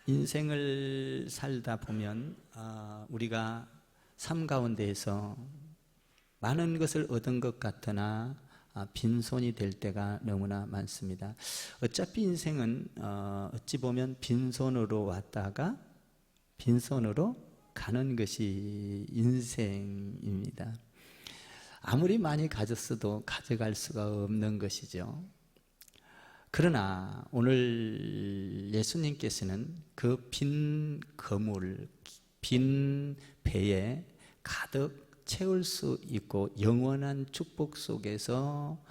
인생을 살다 보면 우리가 삶 가운데에서 많은 것을 얻은 것 같으나 빈손이 될 때가 너무나 많습니다. 어차피 인생은 어찌 보면 빈손으로 왔다가 빈손으로 가는 것이 인생입니다. 아무리 많이 가졌어도 가져갈 수가 없는 것이죠. 그러나 오늘 예수님께서는 그 빈 그물, 빈 배에 가득 채울 수 있고 영원한 축복 속에서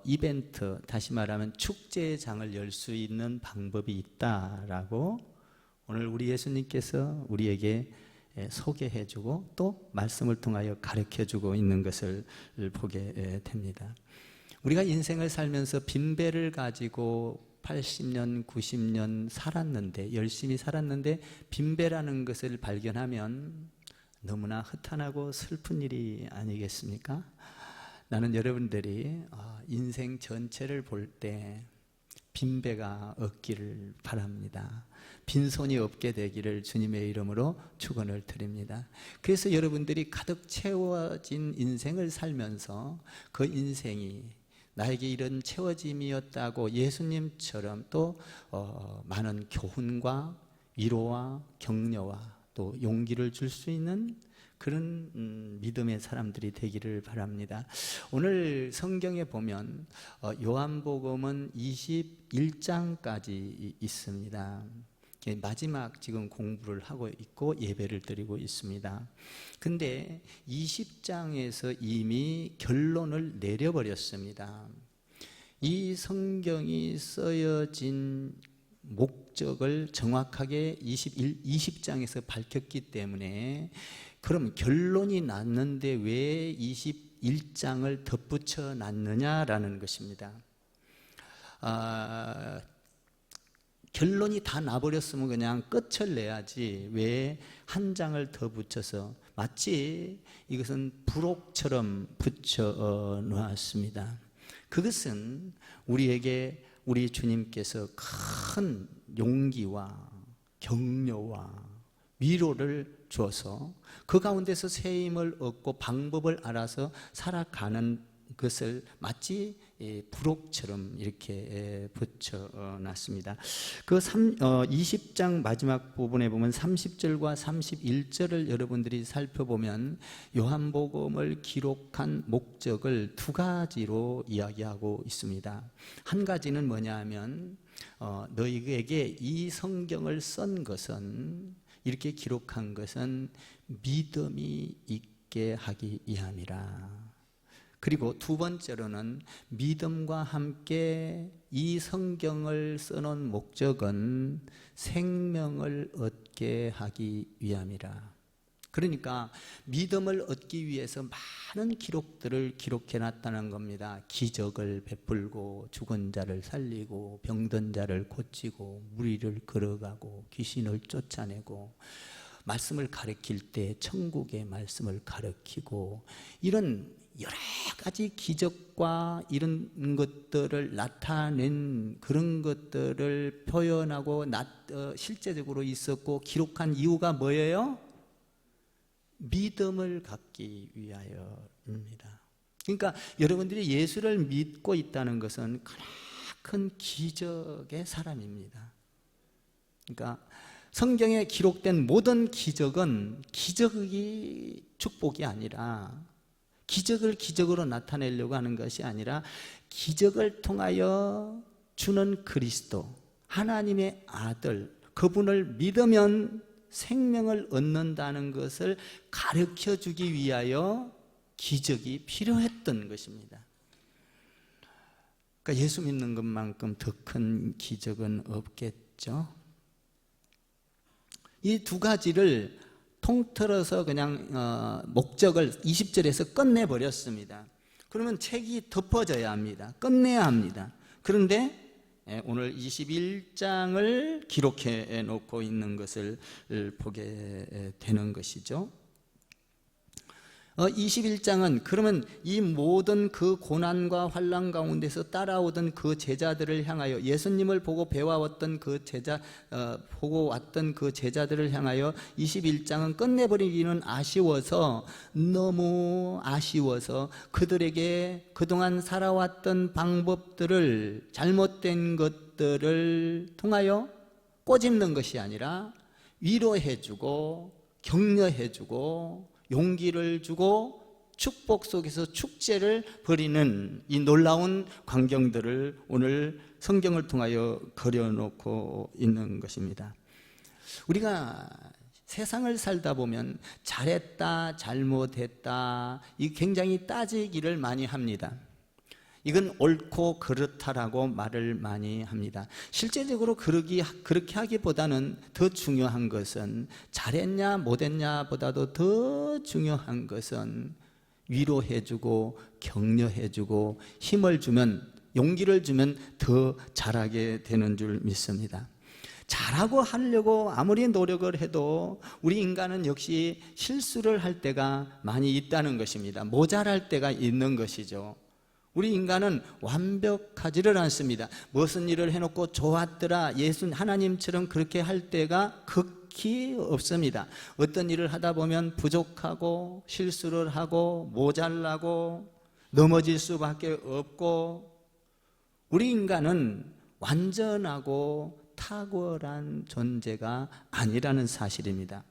이벤트, 다시 말하면 축제의 장을 열 수 있는 방법이 있다라고 오늘 우리 예수님께서 우리에게 소개해주고 또 말씀을 통하여 가르쳐주고 있는 것을 보게 됩니다. 우리가 인생을 살면서 빈배를 가지고 80년, 90년 살았는데, 열심히 살았는데 빈배라는 것을 발견하면 너무나 허탄하고 슬픈 일이 아니겠습니까? 나는 여러분들이 인생 전체를 볼 때 빈배가 없기를 바랍니다. 빈손이 없게 되기를 주님의 이름으로 축원을 드립니다. 그래서 여러분들이 가득 채워진 인생을 살면서 그 인생이 나에게 이런 채워짐이었다고 예수님처럼 또 많은 교훈과 위로와 격려와 또 용기를 줄 수 있는 그런 믿음의 사람들이 되기를 바랍니다. 오늘 성경에 보면 요한복음은 21장까지 있습니다. 마지막 지금 공부를 하고 있고 예배를 드리고 있습니다. 근데 20장에서 이미 결론을 내려버렸습니다. 이 성경이 쓰여진 목적을 정확하게 20장에서 밝혔기 때문에 그럼 결론이 났는데 왜 21장을 덧붙여 놨느냐라는 것입니다. 결론이 다 나버렸으면 그냥 끝을 내야지 왜 한 장을 더 붙여서 마치 이것은 부록처럼 붙여 놓았습니다. 그것은 우리에게 우리 주님께서 큰 용기와 격려와 위로를 주어서 그 가운데서 새 힘을 얻고 방법을 알아서 살아가는 것을 마치 부록처럼 이렇게 붙여놨습니다. 그 20장 마지막 부분에 보면 30절과 31절을 여러분들이 살펴보면 요한복음을 기록한 목적을 두 가지로 이야기하고 있습니다. 한 가지는 뭐냐 하면 너희에게 이 성경을 쓴 것은, 이렇게 기록한 것은 믿음이 있게 하기 위함이라. 그리고 두 번째로는 믿음과 함께 이 성경을 써놓은 목적은 생명을 얻게 하기 위함이라. 그러니까 믿음을 얻기 위해서 많은 기록들을 기록해놨다는 겁니다. 기적을 베풀고 죽은 자를 살리고 병든 자를 고치고 무리를 걸어가고 귀신을 쫓아내고 말씀을 가르칠 때 천국의 말씀을 가르치고 이런 여러 가지 기적과 이런 것들을 나타낸 그런 것들을 표현하고 실제적으로 있었고 기록한 이유가 뭐예요? 믿음을 갖기 위하여입니다. 그러니까 여러분들이 예수를 믿고 있다는 것은 큰 기적의 사람입니다. 그러니까 성경에 기록된 모든 기적은 기적이 축복이 아니라, 기적을 기적으로 나타내려고 하는 것이 아니라 기적을 통하여 주는 그리스도, 하나님의 아들, 그분을 믿으면 생명을 얻는다는 것을 가르쳐 주기 위하여 기적이 필요했던 것입니다. 그러니까 예수 믿는 것만큼 더 큰 기적은 없겠죠. 이 두 가지를 통틀어서 그냥 목적을 20절에서 끝내버렸습니다. 그러면 책이 덮어져야 합니다. 끝내야 합니다. 그런데 오늘 21장을 기록해 놓고 있는 것을 보게 되는 것이죠. 21장은 그러면 이 모든 그 고난과 환난 가운데서 따라오던 그 제자들을 향하여, 예수님을 보고 배워왔던 그 보고 왔던 그 제자들을 향하여 21장은 끝내버리기는 아쉬워서, 너무 아쉬워서 그들에게 그동안 살아왔던 방법들을, 잘못된 것들을 통하여 꼬집는 것이 아니라 위로해주고 격려해주고 용기를 주고 축복 속에서 축제를 벌이는 이 놀라운 광경들을 오늘 성경을 통하여 그려놓고 있는 것입니다. 우리가 세상을 살다 보면 잘했다, 잘못했다, 이 굉장히 따지기를 많이 합니다. 이건 옳고 그렇다라고 말을 많이 합니다. 실제적으로 그렇게 하기보다는 더 중요한 것은, 잘했냐 못했냐 보다도 더 중요한 것은 위로해주고 격려해주고 힘을 주면, 용기를 주면 더 잘하게 되는 줄 믿습니다. 잘하고 하려고 아무리 노력을 해도 우리 인간은 역시 실수를 할 때가 많이 있다는 것입니다. 모자랄 때가 있는 것이죠. 우리 인간은 완벽하지를 않습니다. 무슨 일을 해놓고 좋았더라, 하나님처럼 그렇게 할 때가 극히 없습니다. 어떤 일을 하다 보면 부족하고 실수를 하고 모자라고 넘어질 수밖에 없고, 우리 인간은 완전하고 탁월한 존재가 아니라는 사실입니다.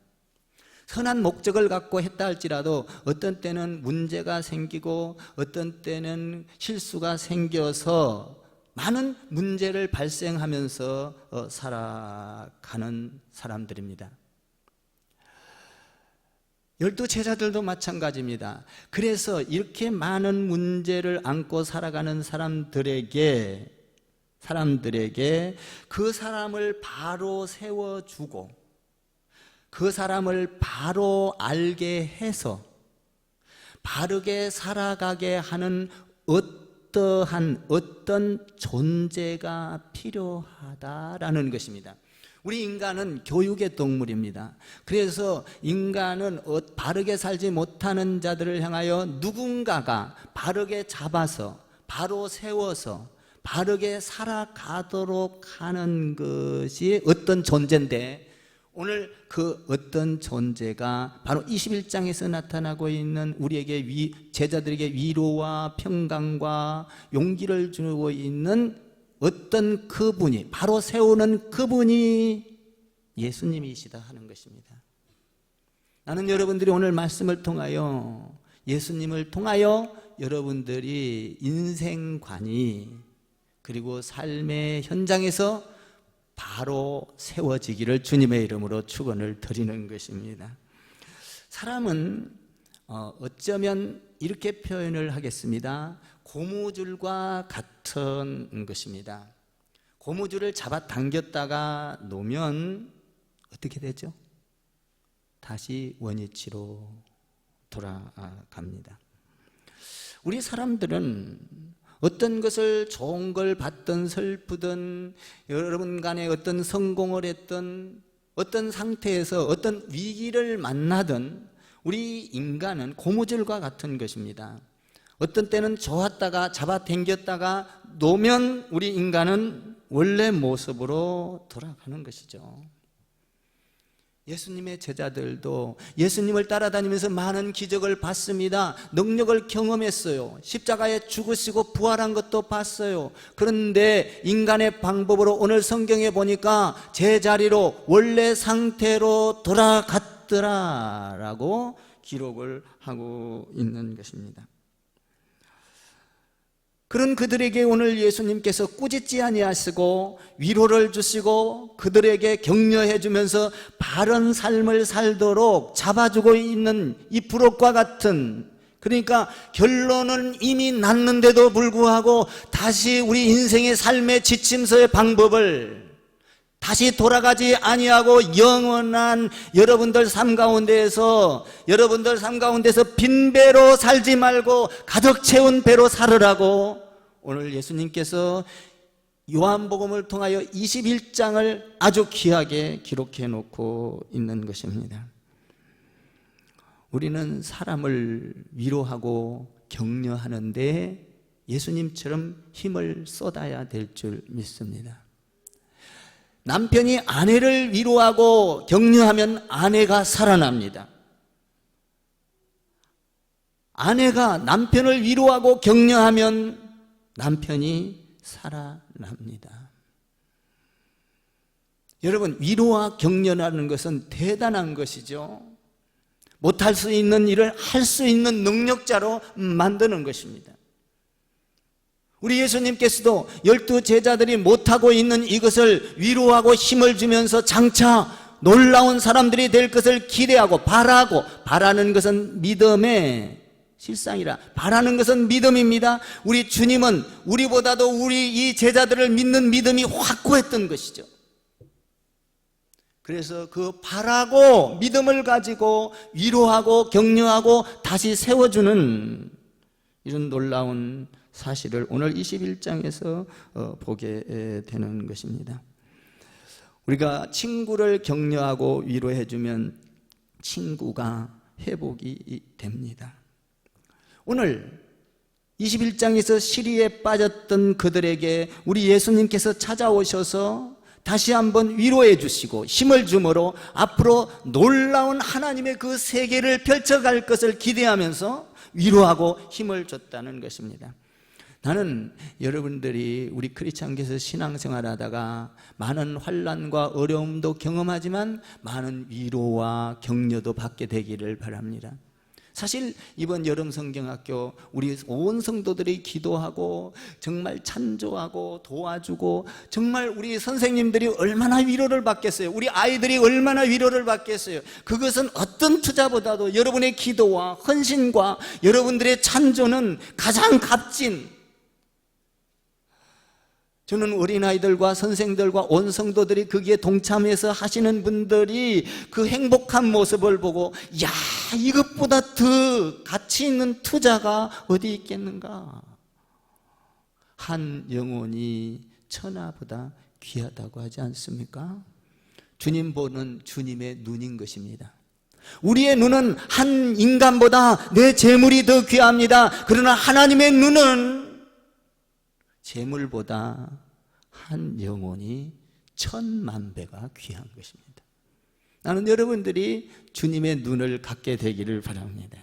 선한 목적을 갖고 했다 할지라도 어떤 때는 문제가 생기고 어떤 때는 실수가 생겨서 많은 문제를 발생하면서 살아가는 사람들입니다. 12 제자들도 마찬가지입니다. 그래서 이렇게 많은 문제를 안고 살아가는 사람들에게 그 사람을 바로 세워주고 그 사람을 바로 알게 해서 바르게 살아가게 하는 어떤 존재가 필요하다라는 것입니다. 우리 인간은 교육의 동물입니다. 그래서 인간은 바르게 살지 못하는 자들을 향하여 누군가가 바르게 잡아서 바로 세워서 바르게 살아가도록 하는 것이 어떤 존재인데, 오늘 그 어떤 존재가 바로 21장에서 나타나고 있는 우리에게 제자들에게 위로와 평강과 용기를 주고 있는 어떤 그분이, 바로 세우는 그분이 예수님이시다 하는 것입니다. 나는 여러분들이 오늘 말씀을 통하여, 예수님을 통하여 여러분들이 인생관이, 그리고 삶의 현장에서 바로 세워지기를 주님의 이름으로 축원을 드리는 것입니다. 사람은 어쩌면 이렇게 표현을 하겠습니다. 고무줄과 같은 것입니다. 고무줄을 잡아당겼다가 놓으면 어떻게 되죠? 다시 원위치로 돌아갑니다. 우리 사람들은 어떤 것을, 좋은 걸 받든 슬프든 여러분 간에 어떤 성공을 했든 어떤 상태에서 어떤 위기를 만나든 우리 인간은 고무줄과 같은 것입니다. 어떤 때는 좋았다가 잡아당겼다가 놓으면 우리 인간은 원래 모습으로 돌아가는 것이죠. 예수님의 제자들도 예수님을 따라다니면서 많은 기적을 봤습니다. 능력을 경험했어요. 십자가에 죽으시고 부활한 것도 봤어요. 그런데 인간의 방법으로 오늘 성경에 보니까 제자리로 원래 상태로 돌아갔더라라고 기록을 하고 있는 것입니다. 그런 그들에게 오늘 예수님께서 꾸짖지 아니하시고 위로를 주시고 그들에게 격려해 주면서 바른 삶을 살도록 잡아주고 있는 이 부록과 같은, 그러니까 결론은 이미 났는데도 불구하고 다시 우리 인생의 삶의 지침서의 방법을 다시 돌아가지 아니하고 영원한 여러분들 삶 가운데에서 빈 배로 살지 말고 가득 채운 배로 살으라고 오늘 예수님께서 요한복음을 통하여 21장을 아주 귀하게 기록해 놓고 있는 것입니다. 우리는 사람을 위로하고 격려하는데 예수님처럼 힘을 쏟아야 될 줄 믿습니다. 남편이 아내를 위로하고 격려하면 아내가 살아납니다. 아내가 남편을 위로하고 격려하면 남편이 살아납니다. 여러분, 위로와 격려라는 것은 대단한 것이죠. 못할 수 있는 일을 할 수 있는 능력자로 만드는 것입니다. 우리 예수님께서도 12 제자들이 못하고 있는 이것을 위로하고 힘을 주면서 장차 놀라운 사람들이 될 것을 기대하고 바라는 것은 믿음의 실상이라, 바라는 것은 믿음입니다. 우리 주님은 우리보다도 우리 이 제자들을 믿는 믿음이 확고했던 것이죠. 그래서 그 바라고 믿음을 가지고 위로하고 격려하고 다시 세워주는 이런 놀라운 사실을 오늘 21장에서 보게 되는 것입니다. 우리가 친구를 격려하고 위로해주면 친구가 회복이 됩니다. 오늘 21장에서 시리에 빠졌던 그들에게 우리 예수님께서 찾아오셔서 다시 한번 위로해 주시고 힘을 주므로 앞으로 놀라운 하나님의 그 세계를 펼쳐갈 것을 기대하면서 위로하고 힘을 줬다는 것입니다. 나는 여러분들이 우리 크리스찬교에서 신앙생활 하다가 많은 환난과 어려움도 경험하지만 많은 위로와 격려도 받게 되기를 바랍니다. 사실 이번 여름 성경학교 우리 온 성도들이 기도하고 정말 찬조하고 도와주고 정말 우리 선생님들이 얼마나 위로를 받겠어요. 우리 아이들이 얼마나 위로를 받겠어요. 그것은 어떤 투자보다도 여러분의 기도와 헌신과 여러분들의 찬조는 가장 값진, 저는 어린아이들과 선생들과 온 성도들이 거기에 동참해서 하시는 분들이 그 행복한 모습을 보고 야, 이것보다 더 가치 있는 투자가 어디 있겠는가. 한 영혼이 천하보다 귀하다고 하지 않습니까? 주님 보는 주님의 눈인 것입니다. 우리의 눈은 한 인간보다 내 재물이 더 귀합니다. 그러나 하나님의 눈은 재물보다 한 영혼이 1000만 배가 귀한 것입니다. 나는 여러분들이 주님의 눈을 갖게 되기를 바랍니다.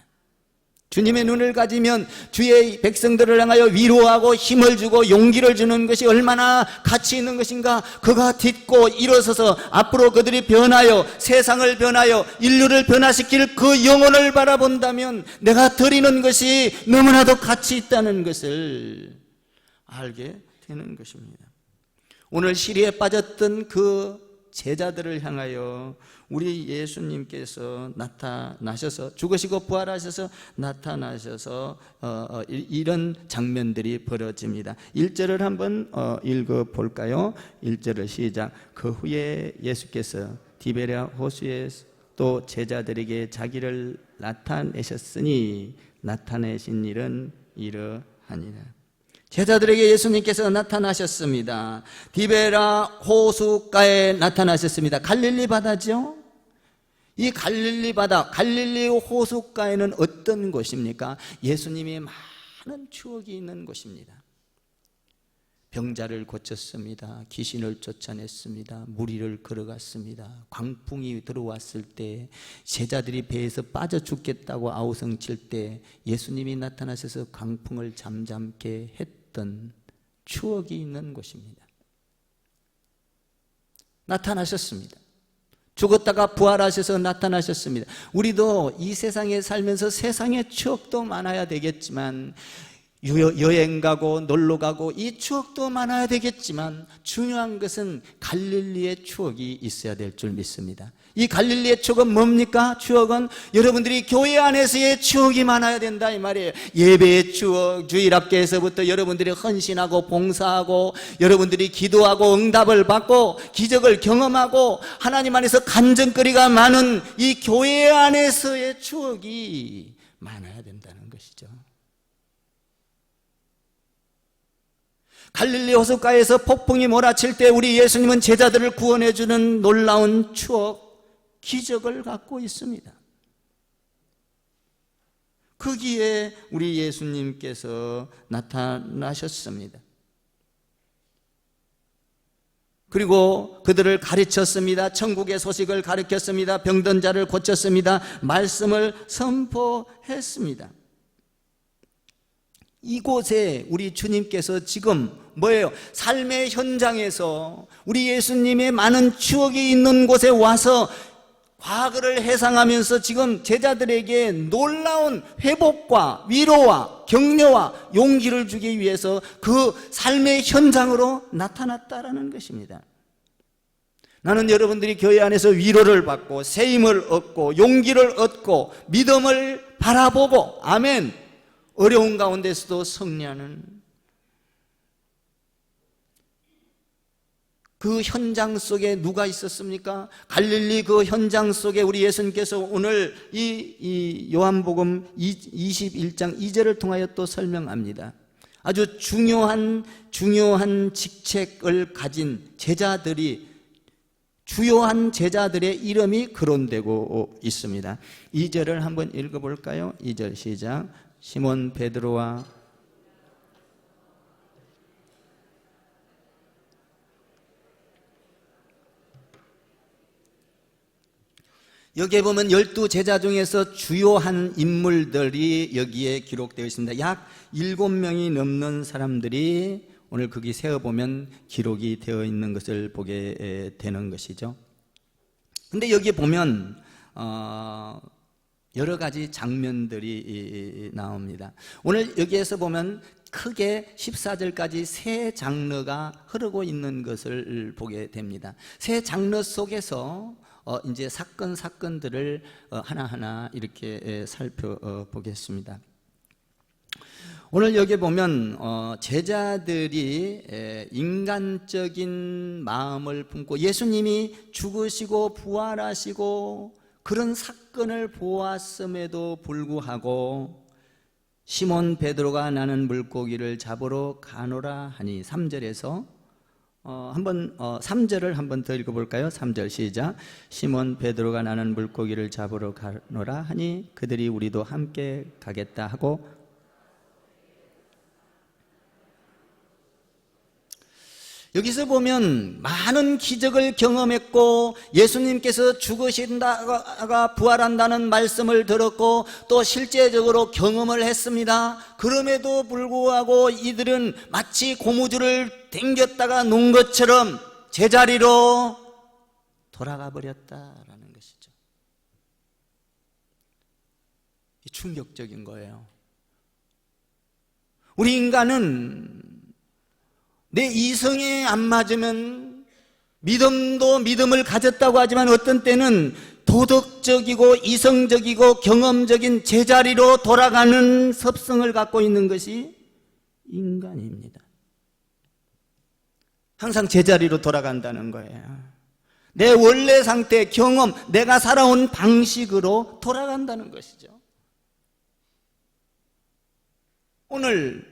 주님의 눈을 가지면 주의 백성들을 향하여 위로하고 힘을 주고 용기를 주는 것이 얼마나 가치 있는 것인가. 그가 딛고 일어서서 앞으로 그들이 변하여 세상을 변하여 인류를 변화시킬 그 영혼을 바라본다면 내가 드리는 것이 너무나도 가치 있다는 것을 알게 되는 것입니다. 오늘 시리에 빠졌던 그 제자들을 향하여 우리 예수님께서 나타나셔서 죽으시고 부활하셔서 나타나셔서 이런 장면들이 벌어집니다. 1절을 한번 읽어볼까요? 1절을 시작. 그 후에 예수께서 디베랴 호수에 또 제자들에게 자기를 나타내셨으니 나타내신 일은 이러하니라. 제자들에게 예수님께서 나타나셨습니다. 디베라 호숫가에 나타나셨습니다. 갈릴리 바다죠? 이 갈릴리 바다, 갈릴리 호숫가에는 어떤 곳입니까? 예수님의 많은 추억이 있는 곳입니다. 병자를 고쳤습니다. 귀신을 쫓아냈습니다. 무리를 걸어갔습니다. 광풍이 들어왔을 때 제자들이 배에서 빠져 죽겠다고 아우성칠 때 예수님이 나타나셔서 광풍을 잠잠케 했던 추억이 있는 곳입니다. 나타나셨습니다. 죽었다가 부활하셔서 나타나셨습니다. 우리도 이 세상에 살면서 세상의 추억도 많아야 되겠지만 여행 가고 놀러 가고 이 추억도 많아야 되겠지만 중요한 것은 갈릴리의 추억이 있어야 될 줄 믿습니다. 이 갈릴리의 추억은 뭡니까? 추억은 여러분들이 교회 안에서의 추억이 많아야 된다 이 말이에요. 예배의 추억, 주일학교에서부터 여러분들이 헌신하고 봉사하고 여러분들이 기도하고 응답을 받고 기적을 경험하고 하나님 안에서 간증거리가 많은 이 교회 안에서의 추억이 많아야 된다는 것이죠. 갈릴리 호숫가에서 폭풍이 몰아칠 때 우리 예수님은 제자들을 구원해 주는 놀라운 추억, 기적을 갖고 있습니다. 거기에 우리 예수님께서 나타나셨습니다. 그리고 그들을 가르쳤습니다. 천국의 소식을 가르쳤습니다. 병든 자를 고쳤습니다. 말씀을 선포했습니다. 이곳에 우리 주님께서 지금 뭐예요? 삶의 현장에서 우리 예수님의 많은 추억이 있는 곳에 와서 과거를 회상하면서 지금 제자들에게 놀라운 회복과 위로와 격려와 용기를 주기 위해서 그 삶의 현장으로 나타났다라는 것입니다. 나는 여러분들이 교회 안에서 위로를 받고 새 힘을 얻고 용기를 얻고 믿음을 바라보고 아멘, 어려운 가운데서도 승리하는 그 현장 속에 누가 있었습니까? 갈릴리 그 현장 속에 우리 예수님께서 오늘 이 요한복음 21장 2절을 통하여 또 설명합니다. 아주 중요한 직책을 가진 제자들이, 주요한 제자들의 이름이 거론되고 있습니다. 2절을 한번 읽어볼까요? 2절 시작. 시몬 베드로와 여기에 보면 12제자 중에서 주요한 인물들이 여기에 기록되어 있습니다. 약 7명이 넘는 사람들이 오늘 거기 세어보면 기록이 되어 있는 것을 보게 되는 것이죠. 근데 여기에 보면 여러 가지 장면들이 나옵니다. 오늘 여기에서 보면 크게 14절까지 세 장르가 흐르고 있는 것을 보게 됩니다. 세 장르 속에서 이제 사건들을 하나하나 이렇게 살펴보겠습니다. 오늘 여기 보면 제자들이 인간적인 마음을 품고 예수님이 죽으시고 부활하시고 그런 사건을 보았음에도 불구하고 시몬 베드로가 나는 물고기를 잡으러 가노라 하니 3절에서 한번 3절을 한번 더 읽어볼까요? 3절 시작. 시몬 베드로가 나는 물고기를 잡으러 가노라 하니 그들이 우리도 함께 가겠다 하고, 여기서 보면 많은 기적을 경험했고 예수님께서 죽으신다가 부활한다는 말씀을 들었고 또 실제적으로 경험을 했습니다. 그럼에도 불구하고 이들은 마치 고무줄을 당겼다가 놓은 것처럼 제자리로 돌아가 버렸다라는 것이죠. 충격적인 거예요. 우리 인간은 내 이성에 안 맞으면 믿음을 가졌다고 하지만 어떤 때는 도덕적이고 이성적이고 경험적인 제자리로 돌아가는 습성을 갖고 있는 것이 인간입니다. 항상 제자리로 돌아간다는 거예요. 내 원래 상태, 경험, 내가 살아온 방식으로 돌아간다는 것이죠. 오늘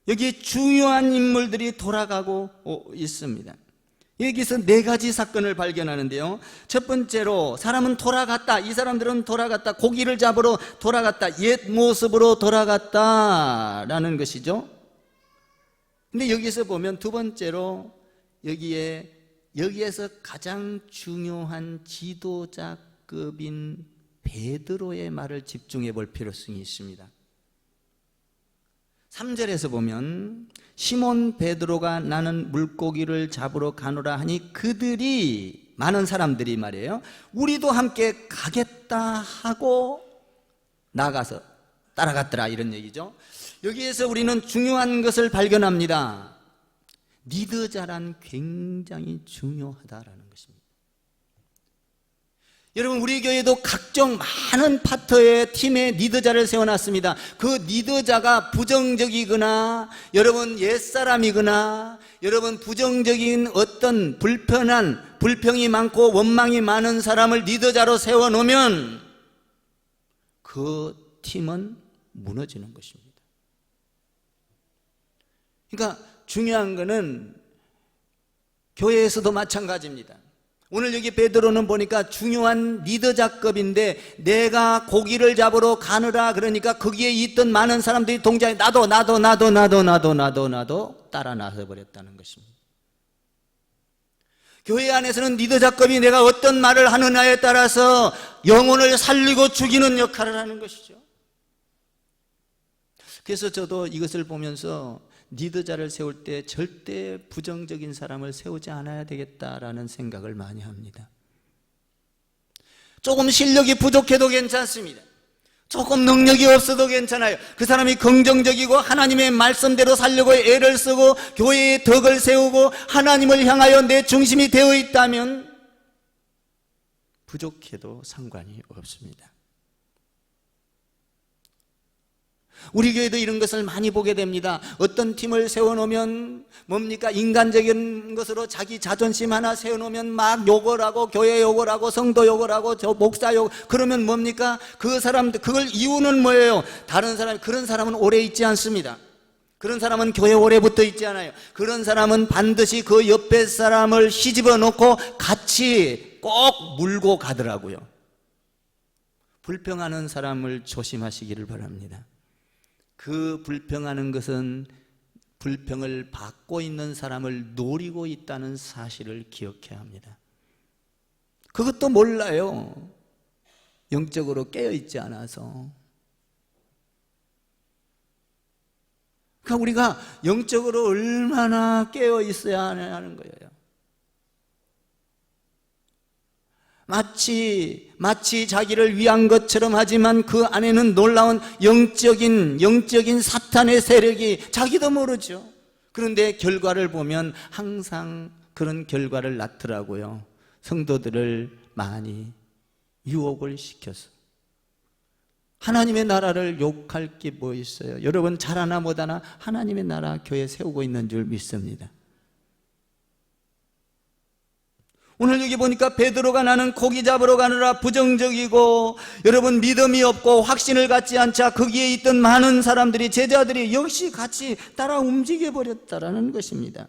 여기 중요한 인물들이 돌아가고 있습니다. 여기서 4가지 사건을 발견하는데요. 첫 번째로 사람은 돌아갔다. 이 사람들은 돌아갔다. 고기를 잡으러 돌아갔다. 옛 모습으로 돌아갔다라는 것이죠. 근데 여기서 보면 두 번째로 여기에서 가장 중요한 지도자급인 베드로의 말을 집중해 볼 필요성이 있습니다. 3절에서 보면 시몬 베드로가 나는 물고기를 잡으러 가노라 하니 그들이, 많은 사람들이 말이에요, 우리도 함께 가겠다 하고 나가서 따라갔더라, 이런 얘기죠. 여기에서 우리는 중요한 것을 발견합니다. 리더자란 굉장히 중요하다라는 것입니다. 여러분, 우리 교회도 각종 많은 파트의 팀의 리더자를 세워놨습니다. 그 리더자가 부정적이거나 여러분 옛사람이거나 여러분 부정적인 어떤 불평이 많고 원망이 많은 사람을 리더자로 세워놓으면 그 팀은 무너지는 것입니다. 그러니까 중요한 거는 교회에서도 마찬가지입니다. 오늘 여기 베드로는 보니까 중요한 리더 작업인데 내가 고기를 잡으러 가느라 그러니까 거기에 있던 많은 사람들이 동작에 나도 따라 나서 버렸다는 것입니다. 교회 안에서는 리더 작업이 내가 어떤 말을 하느냐에 따라서 영혼을 살리고 죽이는 역할을 하는 것이죠. 그래서 저도 이것을 보면서 리더자를 세울 때 절대 부정적인 사람을 세우지 않아야 되겠다라는 생각을 많이 합니다. 조금 실력이 부족해도 괜찮습니다. 조금 능력이 없어도 괜찮아요. 그 사람이 긍정적이고 하나님의 말씀대로 살려고 애를 쓰고 교회의 덕을 세우고 하나님을 향하여 내 중심이 되어 있다면 부족해도 상관이 없습니다. 우리 교회도 이런 것을 많이 보게 됩니다. 어떤 팀을 세워놓으면 뭡니까? 인간적인 것으로 자기 자존심 하나 세워놓으면 막 욕을 하고 교회 욕을 하고 성도 욕을 하고 저 목사 욕 그러면 뭡니까? 그 사람들 그걸 이유는 뭐예요? 다른 사람 그런 사람은 오래 있지 않습니다. 그런 사람은 교회 오래 붙어 있지 않아요. 그런 사람은 반드시 그 옆에 사람을 휘집어 놓고 같이 꼭 물고 가더라고요. 불평하는 사람을 조심하시기를 바랍니다. 그 불평하는 것은 불평을 받고 있는 사람을 노리고 있다는 사실을 기억해야 합니다. 그것도 몰라요. 영적으로 깨어있지 않아서. 그러니까 우리가 영적으로 얼마나 깨어있어야 하는 거예요. 마치 자기를 위한 것처럼 하지만 그 안에는 놀라운 영적인 사탄의 세력이 자기도 모르죠. 그런데 결과를 보면 항상 그런 결과를 낳더라고요. 성도들을 많이 유혹을 시켜서 하나님의 나라를 욕할 게 뭐 있어요? 여러분 잘하나 못하나 하나님의 나라 교회 세우고 있는 줄 믿습니다. 오늘 여기 보니까 베드로가 나는 고기 잡으러 가느라 부정적이고 여러분 믿음이 없고 확신을 갖지 않자 거기에 있던 많은 사람들이 제자들이 역시 같이 따라 움직여 버렸다라는 것입니다.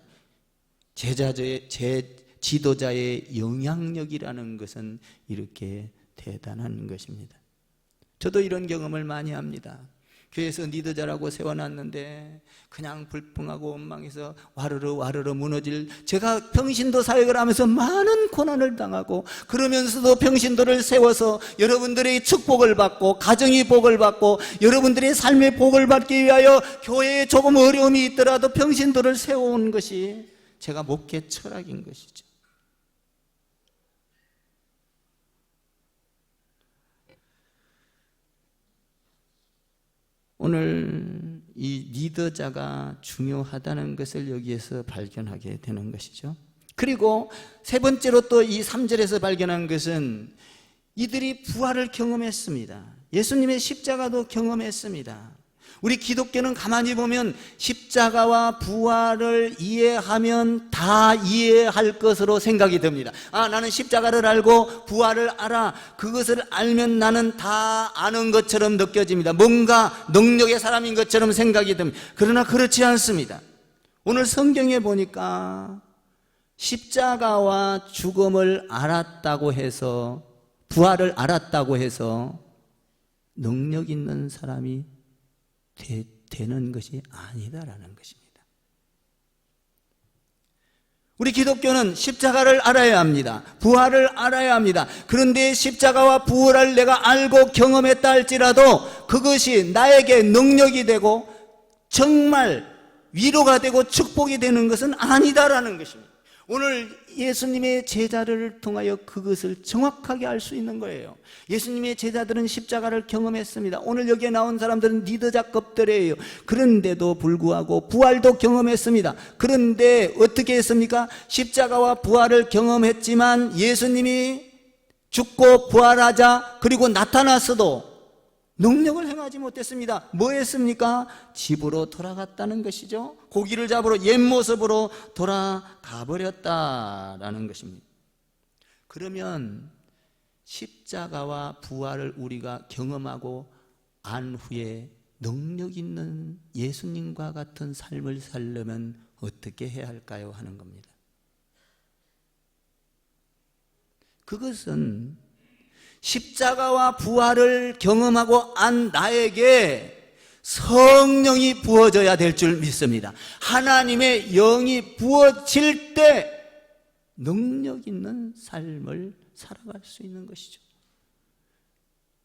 지도자의 영향력이라는 것은 이렇게 대단한 것입니다. 저도 이런 경험을 많이 합니다. 교회에서 리더자라고 세워놨는데 그냥 불평하고 원망해서 와르르 무너질 제가 평신도 사역을 하면서 많은 고난을 당하고 그러면서도 평신도를 세워서 여러분들의 축복을 받고 가정이 복을 받고 여러분들의 삶의 복을 받기 위하여 교회에 조금 어려움이 있더라도 평신도를 세워온 것이 제가 목회 철학인 것이죠. 오늘 이 리더자가 중요하다는 것을 여기에서 발견하게 되는 것이죠. 그리고 세 번째로 또 이 3절에서 발견한 것은 이들이 부활을 경험했습니다. 예수님의 십자가도 경험했습니다. 우리 기독교는 가만히 보면 십자가와 부활을 이해하면 다 이해할 것으로 생각이 듭니다. 아, 나는 십자가를 알고 부활을 알아. 그것을 알면 나는 다 아는 것처럼 느껴집니다. 뭔가 능력의 사람인 것처럼 생각이 듭니다. 그러나 그렇지 않습니다. 오늘 성경에 보니까 십자가와 죽음을 알았다고 해서 부활을 알았다고 해서 능력 있는 사람이 되는 것이 아니다라는 것입니다. 우리 기독교는 십자가를 알아야 합니다. 부활을 알아야 합니다. 그런데 십자가와 부활을 내가 알고 경험했다 할지라도 그것이 나에게 능력이 되고 정말 위로가 되고 축복이 되는 것은 아니다라는 것입니다. 오늘 예수님의 제자를 통하여 그것을 정확하게 알 수 있는 거예요. 예수님의 제자들은 십자가를 경험했습니다. 오늘 여기에 나온 사람들은 리더자급들이에요. 그런데도 불구하고 부활도 경험했습니다. 그런데 어떻게 했습니까? 십자가와 부활을 경험했지만 예수님이 죽고 부활하자 그리고 나타났어도 능력을 행하지 못했습니다. 뭐 했습니까? 집으로 돌아갔다는 것이죠. 고기를 잡으러 옛 모습으로 돌아가 버렸다라는 것입니다. 그러면 십자가와 부활을 우리가 경험하고 안 후에 능력 있는 예수님과 같은 삶을 살려면 어떻게 해야 할까요? 하는 겁니다. 그것은 십자가와 부활을 경험하고 안 나에게 성령이 부어져야 될 줄 믿습니다. 하나님의 영이 부어질 때 능력 있는 삶을 살아갈 수 있는 것이죠.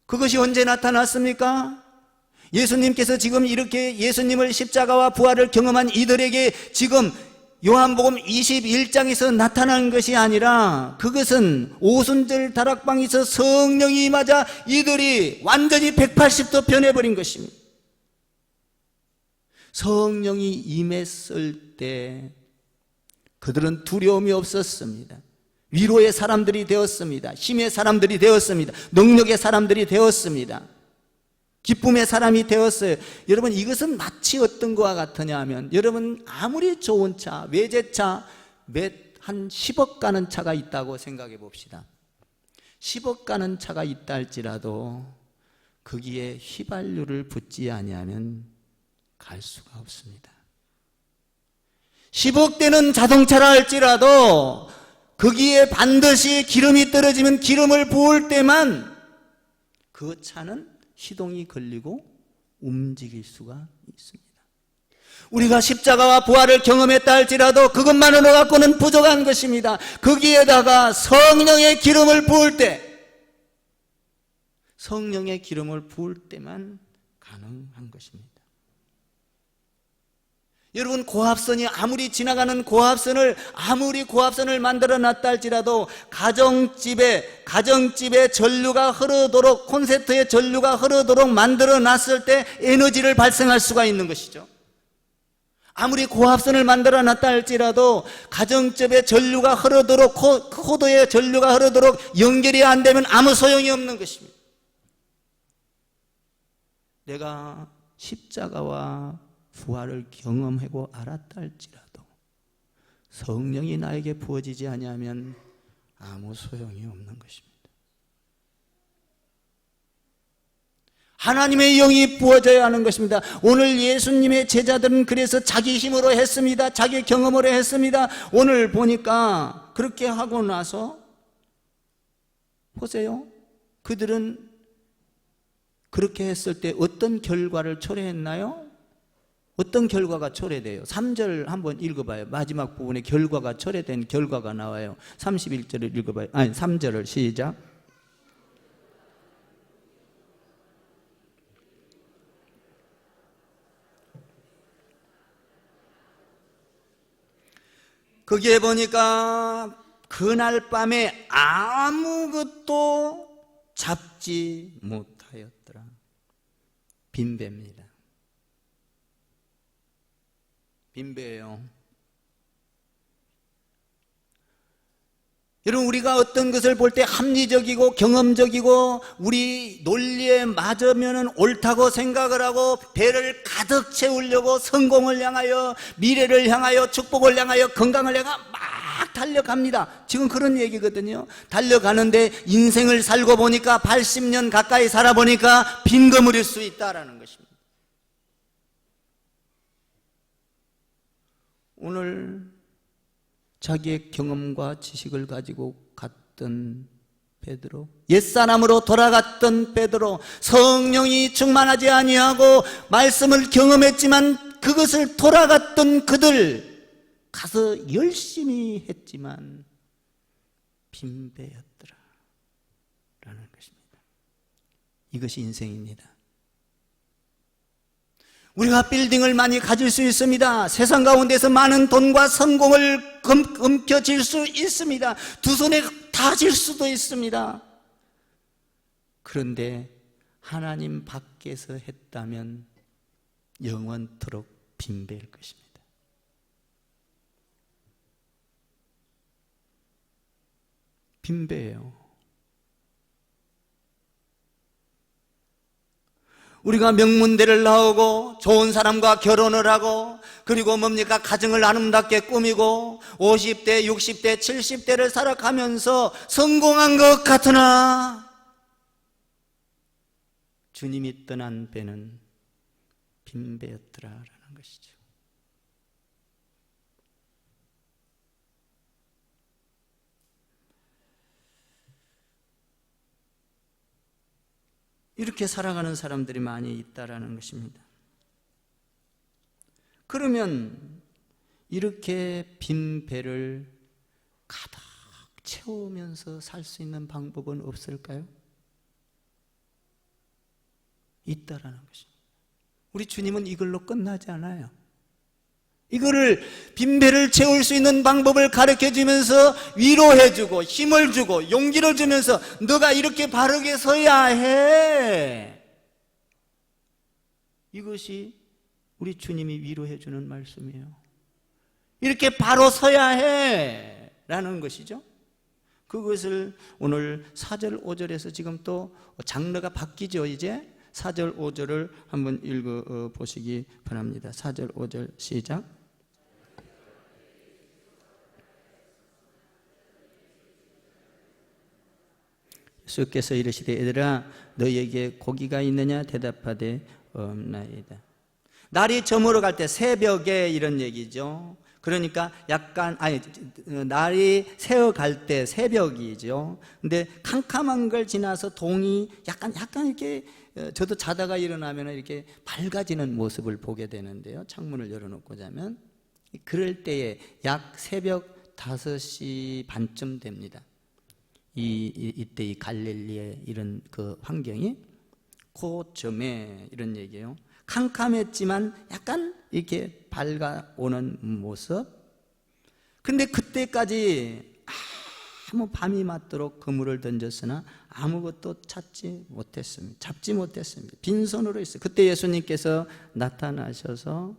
그것이 언제 나타났습니까? 예수님께서 지금 이렇게 예수님을 십자가와 부활을 경험한 이들에게 지금 요한복음 21장에서 나타난 것이 아니라 그것은 오순절 다락방에서 성령이 임하자 이들이 완전히 180도 변해버린 것입니다. 성령이 임했을 때 그들은 두려움이 없었습니다. 위로의 사람들이 되었습니다. 힘의 사람들이 되었습니다. 능력의 사람들이 되었습니다. 기쁨의 사람이 되었어요. 여러분, 이것은 마치 어떤 것과 같으냐 하면, 여러분 아무리 좋은 차, 외제차 한 10억 가는 차가 있다고 생각해 봅시다. 10억 가는 차가 있다 할지라도 거기에 휘발유를 붓지 아니하면 갈 수가 없습니다. 10억 대는 자동차라 할지라도 거기에 반드시 기름이 떨어지면 기름을 부을 때만 그 차는 시동이 걸리고 움직일 수가 있습니다. 우리가 십자가와 부활을 경험했다 할지라도 그것만으로 갖고는 부족한 것입니다. 거기에다가 성령의 기름을 부을 때, 성령의 기름을 부을 때만 가능한 것입니다. 여러분, 고압선이 아무리 지나가는 아무리 고압선을 만들어 놨다 할지라도 가정집에 전류가 흐르도록, 콘센트에 전류가 흐르도록 만들어 놨을 때 에너지를 발생할 수가 있는 것이죠. 아무리 고압선을 만들어 놨다 할지라도 가정집에 전류가 흐르도록, 코드에 전류가 흐르도록 연결이 안 되면 아무 소용이 없는 것입니다. 내가 십자가와 부활을 경험하고 알았다 할지라도 성령이 나에게 부어지지 아니하면 아무 소용이 없는 것입니다. 하나님의 영이 부어져야 하는 것입니다. 오늘 예수님의 제자들은 그래서 자기 힘으로 했습니다. 자기 경험으로 했습니다. 오늘 보니까 그렇게 하고 나서 보세요. 그들은 그렇게 했을 때 어떤 결과를 초래했나요? 어떤 결과가 초래돼요? 3절 한번 읽어봐요. 마지막 부분에 결과가 초래된 결과가 나와요. 31절을 읽어봐요. 3절을 시작. 거기에 보니까 그날 밤에 아무것도 잡지 못하였더라. 빈배입니다. 빈배예요. 여러분, 우리가 어떤 것을 볼 때 합리적이고 경험적이고 우리 논리에 맞으면 옳다고 생각을 하고 배를 가득 채우려고 성공을 향하여, 미래를 향하여, 축복을 향하여, 건강을 향하여 막 달려갑니다. 지금 그런 얘기거든요. 달려가는데 인생을 살고 보니까 80년 가까이 살아보니까 빈거물일 수 있다라는 것입니다. 오늘 자기의 경험과 지식을 가지고 갔던 베드로, 옛사람으로 돌아갔던 베드로, 성령이 충만하지 아니하고 말씀을 경험했지만 그것을 돌아갔던 그들, 가서 열심히 했지만 빈배였더라 라는 것입니다. 이것이 인생입니다. 우리가 빌딩을 많이 가질 수 있습니다. 세상 가운데서 많은 돈과 성공을 움켜쥘 수 있습니다. 두 손에 다 쥘 수도 있습니다. 그런데 하나님 밖에서 했다면 영원토록 빈배일 것입니다. 빈배예요. 우리가 명문대를 나오고 좋은 사람과 결혼을 하고 그리고 뭡니까? 가정을 아름답게 꾸미고 50대, 60대, 70대를 살아가면서 성공한 것 같으나 주님이 떠난 배는 빈배였더라라는 것이죠. 이렇게 살아가는 사람들이 많이 있다라는 것입니다. 그러면 이렇게 빈 배를 가득 채우면서 살 수 있는 방법은 없을까요? 있다라는 것입니다. 우리 주님은 이걸로 끝나지 않아요. 이거를 빈배를 채울 수 있는 방법을 가르쳐주면서 위로해주고 힘을 주고 용기를 주면서 너가 이렇게 바르게 서야 해. 이것이 우리 주님이 위로해주는 말씀이에요. 이렇게 바로 서야 해 라는 것이죠. 그것을 오늘 4절 5절에서 지금 또 장르가 바뀌죠. 이제 4절 5절을 한번 읽어보시기 바랍니다. 4절 5절 시작. 예수께서 이르시되 얘들아 너희에게 고기가 있느냐 대답하되 없나이다. 날이 저물어 갈 때 새벽에 이런 얘기죠. 그러니까 약간 날이 새어 갈 때 새벽이죠. 근데 캄캄한 걸 지나서 동이 약간 이렇게 저도 자다가 일어나면 이렇게 밝아지는 모습을 보게 되는데요. 창문을 열어놓고 자면 그럴 때에 약 새벽 5시 반쯤 됩니다. 이때 이 갈릴리의 이런 그 환경이 그 점에 이런 얘기예요. 캄캄했지만 약간 이렇게 밝아오는 모습. 근데 그때까지 아무 밤이 맞도록 그물을 던졌으나 아무것도 잡지 못했습니다. 빈손으로 있어요. 그때 예수님께서 나타나셔서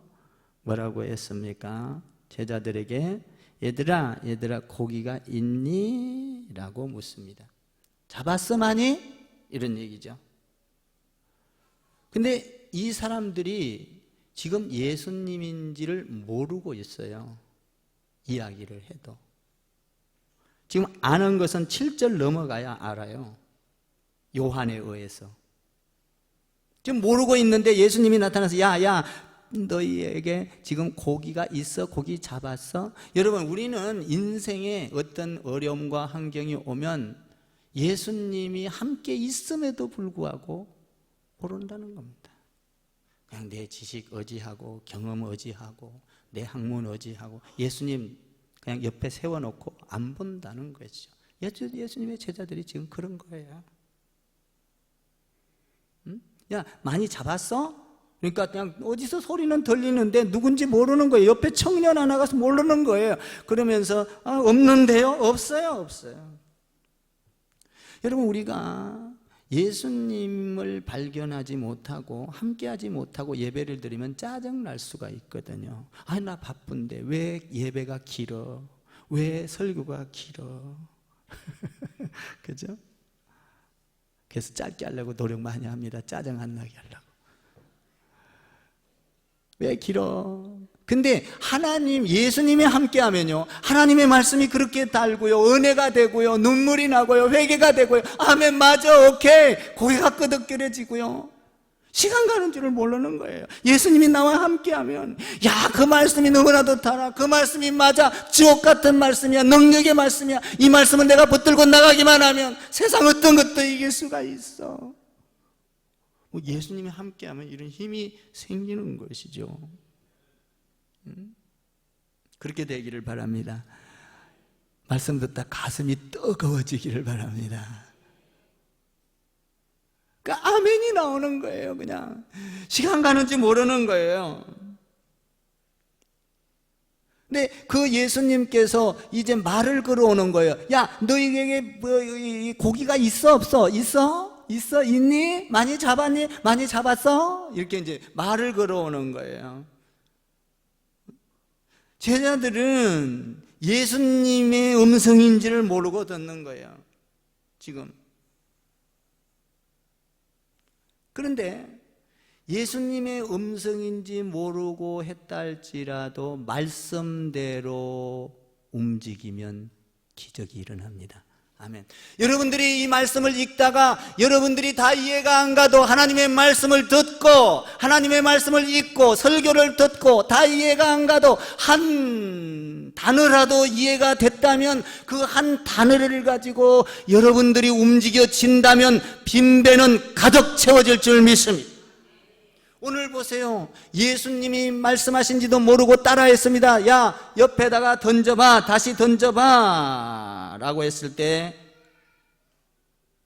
뭐라고 했습니까? 제자들에게 얘들아 고기가 있니? 라고 묻습니다. 잡았어 많이? 이런 얘기죠. 근데 이 사람들이 지금 예수님인지를 모르고 있어요. 이야기를 해도. 지금 아는 것은 7절 넘어가야 알아요. 요한에 의해서. 지금 모르고 있는데 예수님이 나타나서 야 너희에게 지금 고기가 있어? 고기 잡았어? 여러분 우리는 인생에 어떤 어려움과 환경이 오면 예수님이 함께 있음에도 불구하고 모른다는 겁니다. 그냥 내 지식 의지하고 경험 의지하고 내 학문 의지하고 예수님 그냥 옆에 세워놓고 안 본다는 거죠. 예수님의 제자들이 지금 그런 거예요. 응? 야 많이 잡았어? 그러니까 그냥 어디서 소리는 들리는데 누군지 모르는 거예요. 옆에 청년 하나 가서 모르는 거예요. 그러면서 없는데요? 없어요. 여러분 우리가 예수님을 발견하지 못하고 함께하지 못하고 예배를 드리면 짜증날 수가 있거든요. 나 바쁜데 왜 예배가 길어? 왜 설교가 길어? 그죠? 그래서 짧게 하려고 노력 많이 합니다. 짜증 안 나게 하려고. 왜 길어? 근데 하나님, 예수님이 함께하면요 하나님의 말씀이 그렇게 달고요 은혜가 되고요 눈물이 나고요 회개가 되고요 아멘 맞아 오케이 고개가 끄덕거려지고요 시간 가는 줄을 모르는 거예요. 예수님이 나와 함께하면 그 말씀이 너무나도 달아. 그 말씀이 맞아. 지옥 같은 말씀이야. 능력의 말씀이야. 이 말씀은 내가 붙들고 나가기만 하면 세상 어떤 것도 이길 수가 있어. 예수님이 함께하면 이런 힘이 생기는 것이죠. 그렇게 되기를 바랍니다. 말씀 듣다 가슴이 뜨거워지기를 바랍니다. 그러니까 아멘이 나오는 거예요. 그냥 시간 가는지 모르는 거예요. 근데 그 예수님께서 이제 말을 걸어오는 거예요. 야 너희에게 고기가 있어 없어? 있어? 있니? 많이 잡았니? 많이 잡았어? 이렇게 이제 말을 걸어오는 거예요. 제자들은 예수님의 음성인지를 모르고 듣는 거예요. 지금. 그런데 예수님의 음성인지 모르고 했다 할지라도 말씀대로 움직이면 기적이 일어납니다. 아멘. 여러분들이 이 말씀을 읽다가 여러분들이 다 이해가 안 가도 하나님의 말씀을 듣고 하나님의 말씀을 읽고 설교를 듣고 다 이해가 안 가도 한 단어라도 이해가 됐다면 그 한 단어를 가지고 여러분들이 움직여진다면 빈배는 가득 채워질 줄 믿습니다. 오늘 보세요. 예수님이 말씀하신지도 모르고 따라했습니다. 야, 옆에다가 던져봐, 다시 던져봐 라고 했을 때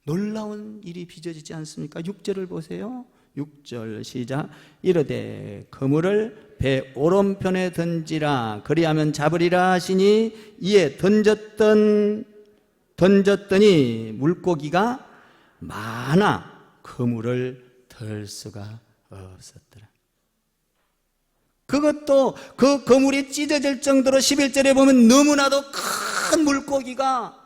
놀라운 일이 빚어지지 않습니까? 6절을 보세요. 6절 시작. 이르되 그물을 배 오른편에 던지라, 그리하면 잡으리라 하시니 이에 던졌더니 물고기가 많아 그물을 들 수가 없었더라. 그것도 그 그물이 찢어질 정도로 11절에 보면 너무나도 큰 물고기가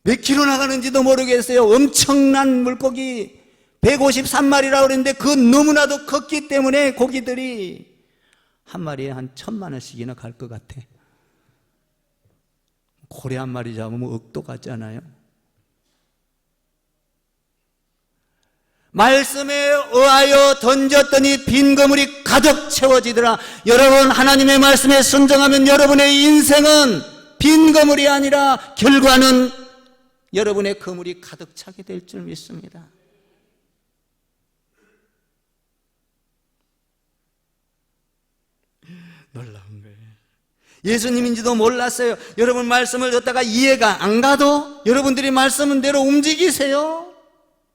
몇 킬로 나가는지도 모르겠어요. 엄청난 물고기 153마리라고 그랬는데 그 너무나도 컸기 때문에 고기들이 한 마리에 한 1,000만 원씩이나 갈 것 같아. 고래 한 마리 잡으면 억도 같잖아요. 말씀에 의하여 던졌더니 빈 그물이 가득 채워지더라. 여러분, 하나님의 말씀에 순종하면 여러분의 인생은 빈 그물이 아니라 결과는 여러분의 그물이 가득 차게 될 줄 믿습니다. 놀라운 거예요. 예수님인지도 몰랐어요. 여러분 말씀을 듣다가 이해가 안 가도 여러분들이 말씀은 대로 움직이세요.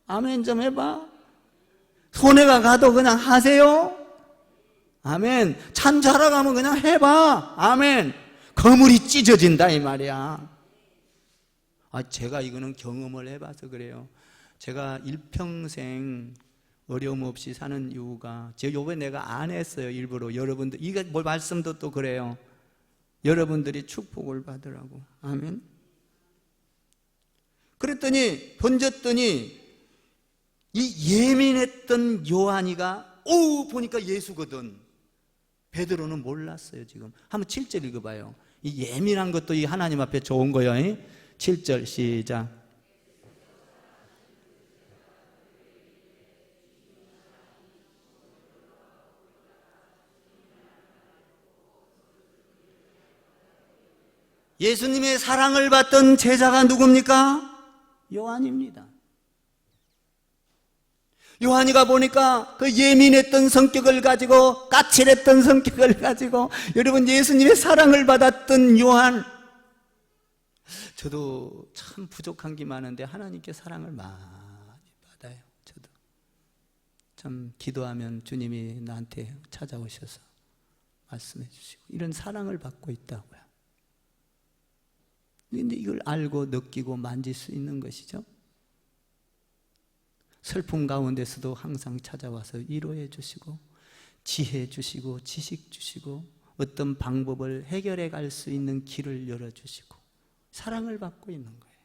아멘 좀 해봐. 손해가 가도 그냥 하세요. 아멘. 참 자라가면 그냥 해봐. 아멘. 거물이 찢어진다 이 말이야. 제가 이거는 경험을 해봐서 그래요. 제가 일평생 어려움 없이 사는 이유가, 제가 요번에 내가 안 했어요. 일부러. 여러분들, 이거 뭐 말씀도 또 그래요. 여러분들이 축복을 받으라고. 아멘. 그랬더니 던졌더니 이 예민했던 요한이가 보니까 예수거든. 베드로는 몰랐어요. 지금 한번 7절 읽어봐요. 이 예민한 것도 이 하나님 앞에 좋은 거예요. 7절 시작. 예수님의 사랑을 받던 제자가 누굽니까? 요한입니다. 요한이가 보니까 그 예민했던 성격을 가지고, 까칠했던 성격을 가지고, 여러분 예수님의 사랑을 받았던 요한. 저도 참 부족한 게 많은데 하나님께 사랑을 많이 받아요. 저도 참 기도하면 주님이 나한테 찾아오셔서 말씀해 주시고 이런 사랑을 받고 있다고요. 그런데 이걸 알고 느끼고 만질 수 있는 것이죠. 슬픔 가운데서도 항상 찾아와서 위로해 주시고 지혜 주시고 지식 주시고 어떤 방법을 해결해 갈 수 있는 길을 열어주시고 사랑을 받고 있는 거예요.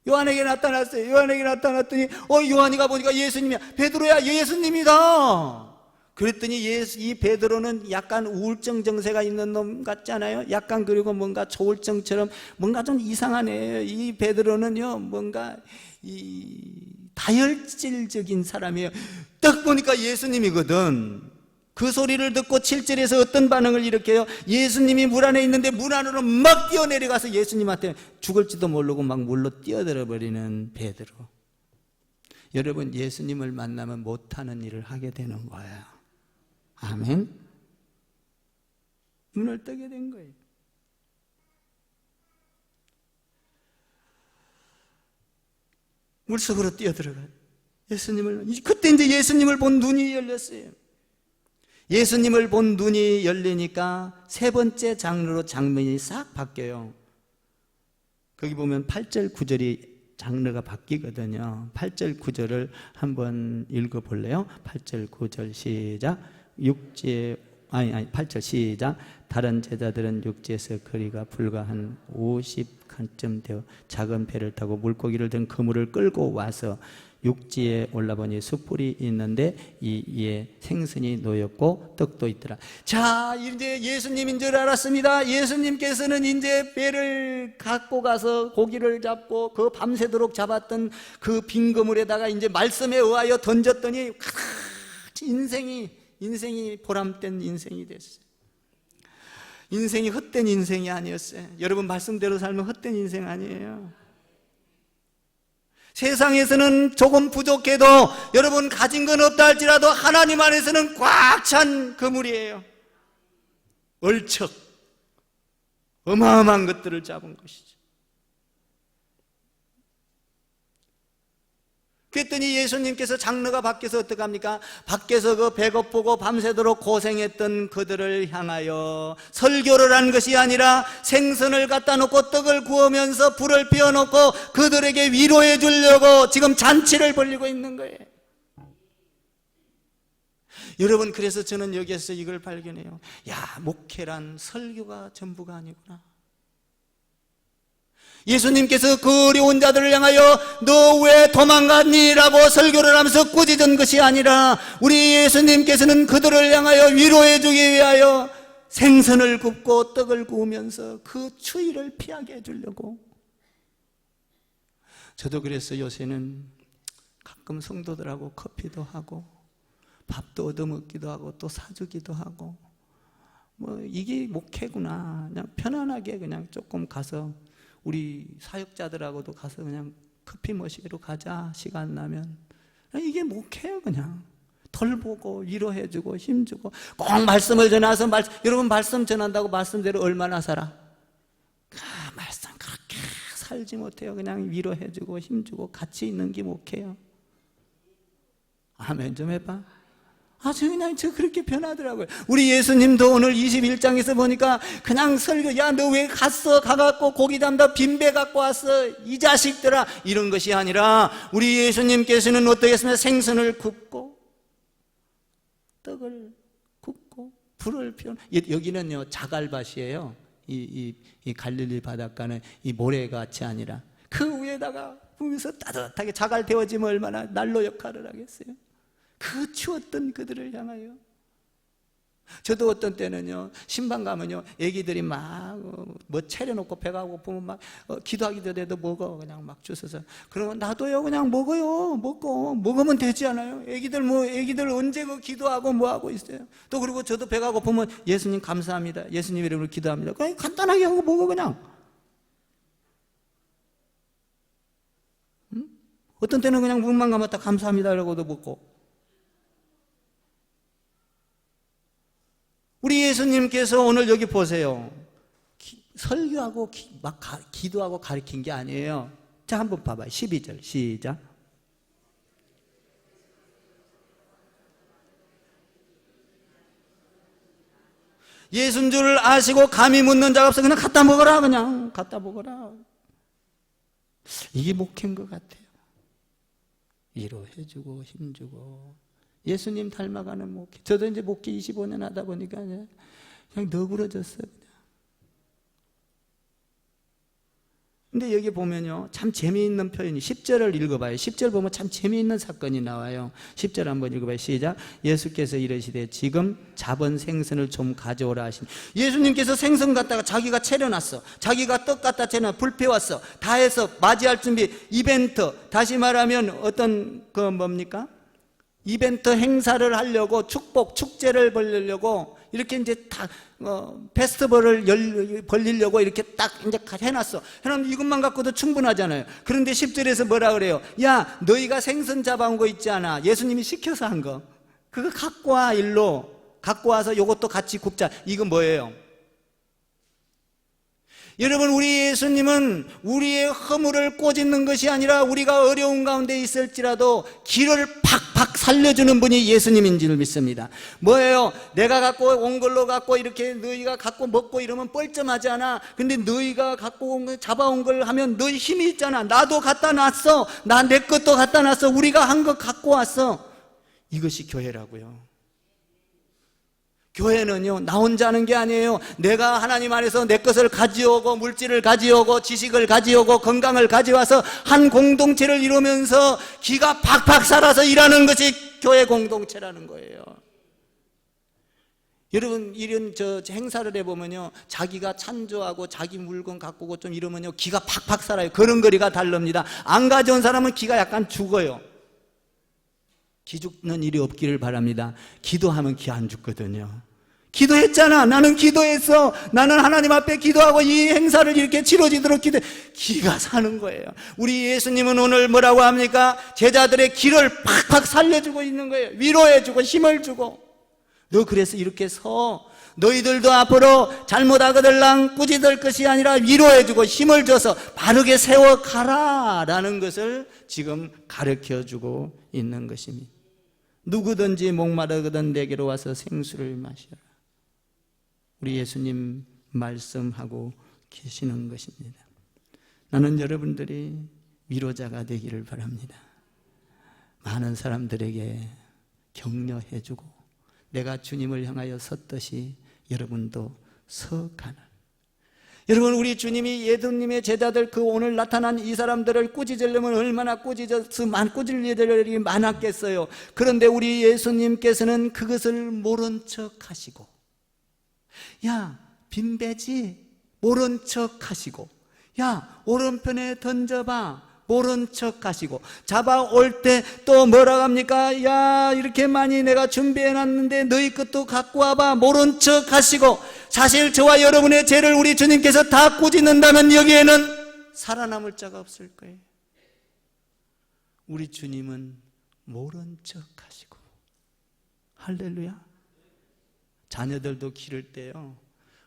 요한에게 나타났어요. 요한에게 나타났더니 요한이가 보니까 예수님이야. 베드로야, 예수님이다. 그랬더니 이 베드로는 약간 우울증 증세가 있는 놈 같잖아요. 약간, 그리고 뭔가 조울증처럼 뭔가 좀 이상한 애예요. 이 베드로는요 뭔가 다혈질적인 사람이에요. 딱 보니까 예수님이거든. 그 소리를 듣고 7절에서 어떤 반응을 일으켜요? 예수님이 물 안에 있는데 물 안으로 막 뛰어내려가서 예수님한테 죽을지도 모르고 막 물로 뛰어들어 버리는 베드로. 여러분, 예수님을 만나면 못하는 일을 하게 되는 거예요. 아멘. 눈을 뜨게 된 거예요. 물속으로 뛰어들어가요. 예수님을, 그때 이제 예수님을 본 눈이 열렸어요. 예수님을 본 눈이 열리니까 세 번째 장르로 장면이 싹 바뀌어요. 거기 보면 8절 9절이 장르가 바뀌거든요. 8절 9절을 한번 읽어볼래요? 8절 9절 시작. 8절 시작. 다른 제자들은 육지에서 거리가 불과 한 50칸쯤 되어 작은 배를 타고 물고기를 든 그물을 끌고 와서 육지에 올라보니 숯불이 있는데 이에 생선이 놓였고 떡도 있더라. 자, 이제 예수님인 줄 알았습니다. 예수님께서는 이제 배를 갖고 가서 고기를 잡고 그 밤새도록 잡았던 그 빈 그물에다가 이제 말씀에 의하여 던졌더니 인생이 인생이 보람된 인생이 됐어요. 인생이 헛된 인생이 아니었어요. 여러분 말씀대로 살면 헛된 인생 아니에요. 세상에서는 조금 부족해도 여러분 가진 건 없다 할지라도 하나님 안에서는 꽉 찬 그물이에요. 얼척 어마어마한 것들을 잡은 것이죠. 그랬더니 예수님께서 장로가 밖에서 어떻게 합니까? 밖에서 그 배고프고 밤새도록 고생했던 그들을 향하여 설교를 한 것이 아니라 생선을 갖다 놓고 떡을 구우면서 불을 피워놓고 그들에게 위로해 주려고 지금 잔치를 벌이고 있는 거예요. 여러분, 그래서 저는 여기에서 이걸 발견해요. 야, 목회란 설교가 전부가 아니구나. 예수님께서 그 어려운 자들을 향하여 너 왜 도망갔니? 라고 설교를 하면서 꾸짖은 것이 아니라 우리 예수님께서는 그들을 향하여 위로해 주기 위하여 생선을 굽고 떡을 구우면서 그 추위를 피하게 해주려고. 저도 그래서 요새는 가끔 성도들하고 커피도 하고 밥도 얻어먹기도 하고 또 사주기도 하고, 뭐 이게 목회구나. 그냥 편안하게 그냥 조금 가서 우리 사역자들하고도 가서 그냥 커피 머시기로 가자, 시간 나면. 이게 목회예요. 그냥 덜보고 위로해주고 힘주고. 꼭 말씀을 전해서 여러분 말씀 전한다고 말씀대로 얼마나 살아? 말씀 그렇게 살지 못해요. 그냥 위로해주고 힘주고 같이 있는 게 목회예요. 아멘 좀 해봐. 저 그렇게 변하더라고요. 우리 예수님도 오늘 21장에서 보니까 그냥 설교, 야, 너 왜 갔어? 가갖고 고기 담다 빈배 갖고 왔어? 이 자식들아. 이런 것이 아니라 우리 예수님께서는 어떻게 했으면 생선을 굽고 떡을 굽고 불을 피워. 여기는요, 자갈밭이에요. 이 갈릴리 바닷가는 이 모래같이 아니라 그 위에다가 부으면서 따뜻하게 자갈 데워지면 얼마나 난로 역할을 하겠어요. 그 추웠던 그들을 향하여. 저도 어떤 때는요, 신방 가면요, 애기들이 막 뭐 차려놓고 배가 고프면 막 기도하기도 해도 먹어. 그냥 막 주워서. 그러면 나도요, 그냥 먹어요. 먹으면 되지 않아요? 애기들 언제 그 기도하고 뭐 하고 있어요? 또 그리고 저도 배가 고프면 예수님 감사합니다. 예수님 이름으로 기도합니다. 그냥 간단하게 하고 먹어, 그냥. 응? 어떤 때는 그냥 문만 감았다 감사합니다. 이러고도 먹고. 우리 예수님께서 오늘 여기 보세요. 설교하고 기도하고 가르친 게 아니에요. 자, 한번 봐봐요. 12절 시작. 예수인 줄 아시고 감히 묻는 자가 없어. 그냥 갖다 먹어라. 그냥 갖다 먹어라. 이게 목회인 것 같아요. 위로해주고 힘주고. 예수님 닮아가는 목회. 저도 이제 목회 25년 하다 보니까 그냥 너그러졌어요. 근데 여기 보면요, 참 재미있는 표현이 10절을 읽어봐요. 10절 보면 참 재미있는 사건이 나와요. 10절 한번 읽어봐요. 시작. 예수께서 이르시되 지금 잡은 생선을 좀 가져오라 하시니. 예수님께서 생선 갖다가 자기가 차려놨어. 자기가 떡 갖다 차려놨어. 불 피웠어. 다 해서 맞이할 준비, 이벤트. 다시 말하면 어떤 뭡니까? 이벤트 행사를 하려고 축제를 벌리려고 이렇게 이제 다 페스티벌을 벌리려고 이렇게 딱 이제 해놨어. 해놓으면 이것만 갖고도 충분하잖아요. 그런데 10절에서 뭐라 그래요? 야, 너희가 생선 잡아온 거 있지 않아? 예수님이 시켜서 한 거. 그거 갖고 와, 일로. 갖고 와서 이것도 같이 굽자. 이거 뭐예요? 여러분, 우리 예수님은 우리의 허물을 꼬집는 것이 아니라 우리가 어려운 가운데 있을지라도 길을 팍팍 살려주는 분이 예수님인 줄 믿습니다. 뭐예요? 내가 갖고 온 걸로 갖고 이렇게 너희가 갖고 먹고 이러면 뻘쭘하지 않아? 근데 너희가 갖고 온 거, 잡아온 걸 하면 너희 힘이 있잖아. 나도 갖다 놨어. 나 내 것도 갖다 놨어. 우리가 한 거 갖고 왔어. 이것이 교회라고요. 교회는요, 나 혼자 하는 게 아니에요. 내가 하나님 안에서 내 것을 가져오고 물질을 가져오고 지식을 가져오고 건강을 가져와서 한 공동체를 이루면서 기가 팍팍 살아서 일하는 것이 교회 공동체라는 거예요. 여러분, 이런 행사를 해보면요, 자기가 찬조하고 자기 물건 갖고 오고 좀 이러면요, 기가 팍팍 살아요. 걸음걸이가 다릅니다. 안 가져온 사람은 기가 약간 죽어요. 기죽는 일이 없기를 바랍니다. 기도하면 기 안 죽거든요. 기도했잖아. 나는 기도했어. 나는 하나님 앞에 기도하고 이 행사를 이렇게 치러지도록 기가 사는 거예요. 우리 예수님은 오늘 뭐라고 합니까? 제자들의 기를 팍팍 살려주고 있는 거예요. 위로해주고 힘을 주고. 너 그래서 이렇게 서. 너희들도 앞으로 잘못하거들랑 꾸짖을 것이 아니라 위로해주고 힘을 줘서 바르게 세워가라 라는 것을 지금 가르쳐주고 있는 것입니다. 누구든지 목마르거든 내게로 와서 생수를 마셔라. 우리 예수님 말씀하고 계시는 것입니다. 나는 여러분들이 위로자가 되기를 바랍니다. 많은 사람들에게 격려해주고 내가 주님을 향하여 섰듯이 여러분도 서가는. 여러분, 우리 주님이 예수님의 제자들 그 오늘 나타난 이 사람들을 꾸짖으려면 얼마나 꾸짖을 일이 많았겠어요. 그런데 우리 예수님께서는 그것을 모른 척 하시고, 야 빈배지 모른 척 하시고, 야 오른편에 던져봐 모른 척 하시고, 잡아올 때 또 뭐라고 합니까? 야 이렇게 많이 내가 준비해놨는데 너희 것도 갖고 와봐 모른 척 하시고. 사실 저와 여러분의 죄를 우리 주님께서 다 꾸짖는다면 여기에는 살아남을 자가 없을 거예요. 우리 주님은 모른 척 하시고. 할렐루야. 자녀들도 기를 때요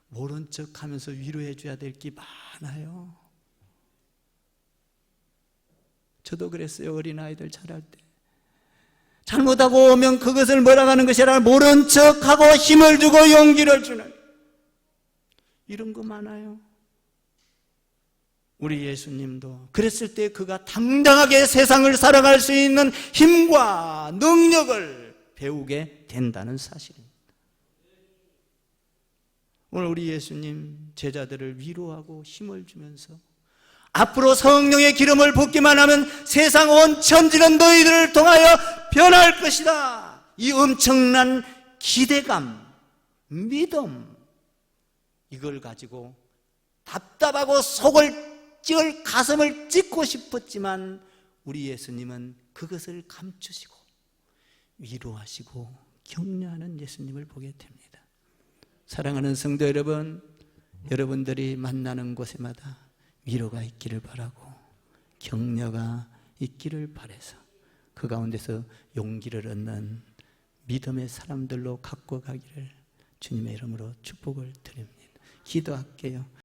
모른 척 하면서 위로해 줘야 될 게 많아요. 저도 그랬어요. 어린아이들 자랄 때 잘못하고 오면 그것을 뭐라고 하는 것이 아니라 모른 척하고 힘을 주고 용기를 주는, 이런 거 많아요. 우리 예수님도 그랬을 때 그가 당당하게 세상을 살아갈 수 있는 힘과 능력을 배우게 된다는 사실입니다. 오늘 우리 예수님 제자들을 위로하고 힘을 주면서 앞으로 성령의 기름을 붓기만 하면 세상 온 천지는 너희들을 통하여 변할 것이다. 이 엄청난 기대감, 믿음, 이걸 가지고 답답하고 속을 찌을 가슴을 찢고 싶었지만 우리 예수님은 그것을 감추시고 위로하시고 격려하는 예수님을 보게 됩니다. 사랑하는 성도 여러분, 여러분들이 만나는 곳에마다 위로가 있기를 바라고 격려가 있기를 바라서 그 가운데서 용기를 얻는 믿음의 사람들로 갖고 가기를 주님의 이름으로 축복을 드립니다. 기도할게요.